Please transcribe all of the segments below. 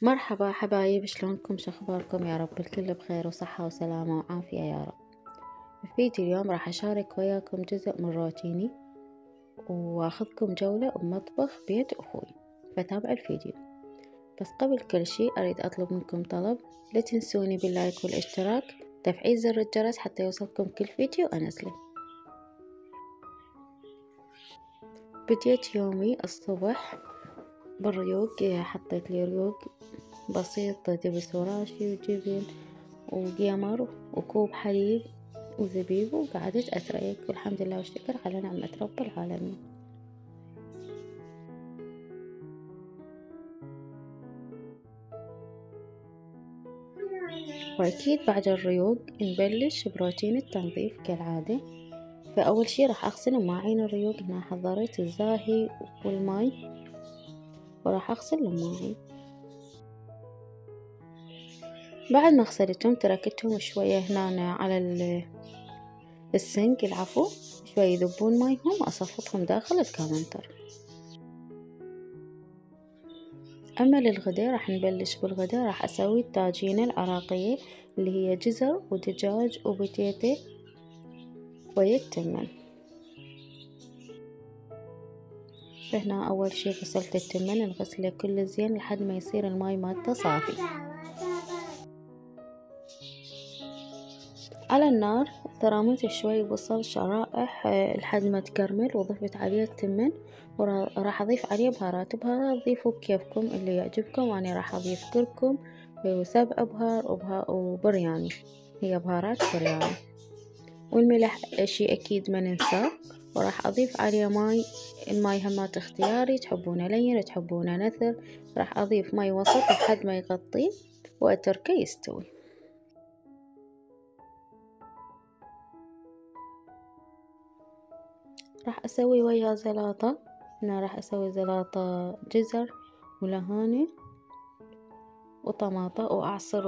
مرحبا حبايب، شلونكم؟ شخباركم؟ يا رب الكل بخير وصحة وسلامة وعافية يا رب. في فيديو اليوم راح أشارك وياكم جزء من روتيني وأخذكم جولة بمطبخ بيت أخوي، فتابع الفيديو. بس قبل كل شي أريد أطلب منكم طلب، لا تنسوني باللايك والاشتراك، تفعيل زر الجرس حتى يوصلكم كل فيديو أنزله. بديت يومي الصبح بالريوق، حطيت لي ريوق بسيط، دبس وراشي وجبن وقمر وكوب حليب وزبيب، وقعدت أتريق والحمد لله والشكر على نعمة رب العالمين. وأكيد بعد الريوق نبلش بروتين التنظيف كالعادة. فأول شي راح أغسل مواعين الريوق. هنا حضرت الزاهي والماي وراح أغسل المواعين. بعد ما غسلتهم تركتهم شوية هنا على السنك، العفو، شوي يذوبون مايهم وأصفطهم داخل الكاونتر. أما للغدا راح نبلش بالغدا. راح أسوي الطاجينة العراقية اللي هي جزر ودجاج وبتيتة ويا التمن. فهنا أول شي غسلت التمن، نغسله كل زين لحد ما يصير الماي مالته صافي. على النار ثرمت شوي بصل شرائح لحد ما تكرمل، وضفت عليه التمن وراح أضيف عليه بهارات. ضيفوا بكيفكم اللي يعجبكم. أنا راح أضيف كركم وسبع بهار وبرياني، هي بهارات برياني. والملح شي أكيد ما ننساه. وراح أضيف عليه ماي. الماي همات اختياري، تحبونه لين تحبونه نثر. راح أضيف ماي وسط لحد ما يغطيه وأتركه يستوي. راح أسوي وياه زلاطة. هنا راح أسوي زلاطة جزر ولهانة وطماطة وأعصر.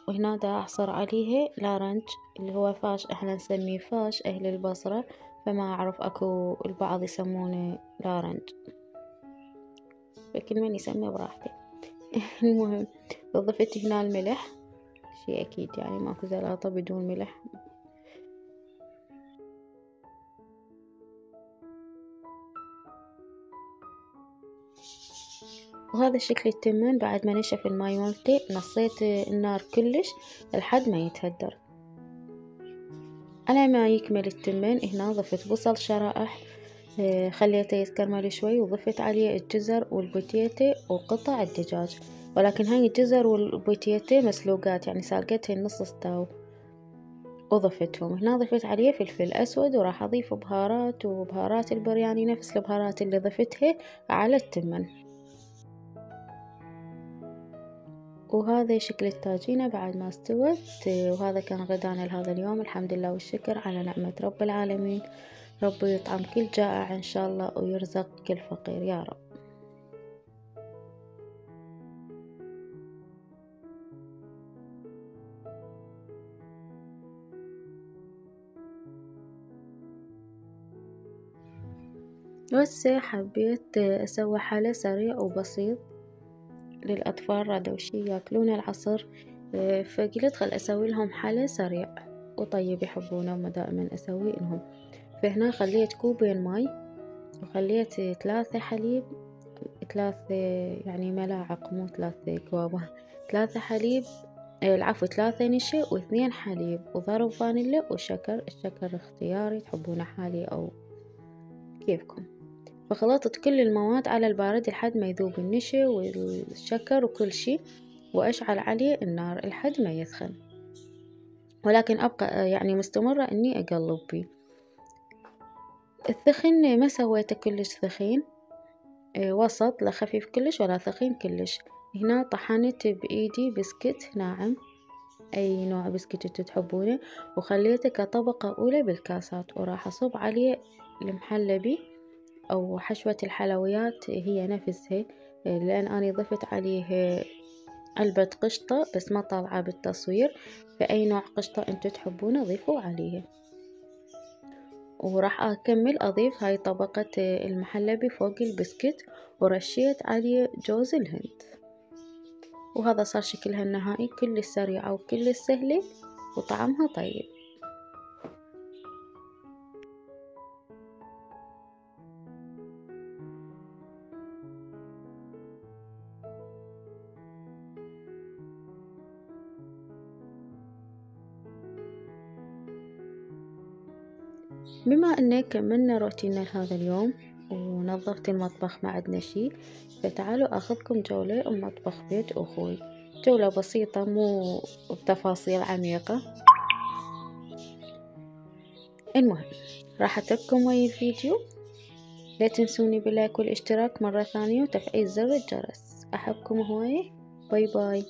وهنا دا أعصر عليه لارنج اللي هو فاش، احنا نسميه فاش أهل البصرة، فما أعرف أكو البعض يسمونه لارنج، فكل من يسميه براحته. المهم ضفت هنا الملح، شي أكيد يعني ماكو زلاطة بدون ملح. وهذا شكل التمن بعد ما نشف الماي مالته. نصيت النار كلش لحد ما يتهدر. على ما يكمل التمن هنا ضفت بصل شرائح، خليته يتكرمل شوي، وضفت عليه الجزر والبوتيتة وقطع الدجاج، ولكن هاي الجزر والبوتيتة مسلوقات يعني سالقتهن نص استاو وضفتهم. هنا ضفت عليه فلفل أسود، وراح أضيف بهارات وبهارات البرياني نفس البهارات اللي ضفتها على التمن. وهذا شكل الطاجينة بعد ما استوت. وهذا كان غدانا لهذا اليوم، الحمد لله والشكر على نعمة رب العالمين. ربي يطعم كل جائع إن شاء الله ويرزق كل فقير يا رب. وهسه حبيت أسوي حلا سريع وبسيط للأطفال، رادوا شي ياكلون العصر، فقلت خل أسوي لهم حلا سريع وطيب يحبونه، وما دائما أسوي لهم. فهنا خليت كوبين ماي، وخليت 3 حليب، 3 يعني ملاعق مو 3 كواب، 3 حليب، العفو 3 نشا و2 حليب وضرب فانيلا وشكر. الشكر اختياري، تحبونه حالي أو كيفكم. فخلطت كل المواد على البارد لحد ما يذوب النشا والشكر وكل شي، وأشعل عليه النار لحد ما يسخن، ولكن أبقى يعني مستمرة إني أقلب بيه. الثخن ما سويته كلش ثخين، وسط، لا خفيف كلش ولا ثخين كلش. هنا طحنت بإيدي بسكت ناعم، أي نوع بسكت انتو تحبونه، وخليته كطبقة أولى بالكاسات. وراح أصب عليه المحلبي أو حشوة الحلويات هي نفسها، لأن أنا ضفت عليه علبة قشطة بس ما طالعة بالتصوير، فأي نوع قشطة انتو تحبونه ضيفوا عليه. وراح أكمل أضيف هاي طبقة المحلبي فوق البسكت، ورشيت عليه جوز الهند. وهذا صار شكلها النهائي كل سريعة وكل سهلة وطعمها طيب. بما أن كملنا روتيننا لهذا اليوم ونظفت المطبخ ما عندنا شي، فتعالوا أخذكم جولة بمطبخ بيت أخوي، جولة بسيطة مو بتفاصيل عميقة. المهم راح أترككم ويا الفيديو، لا تنسوني باللايك والاشتراك مرة ثانية وتفعيل زر الجرس. أحبكم هواي، باي باي.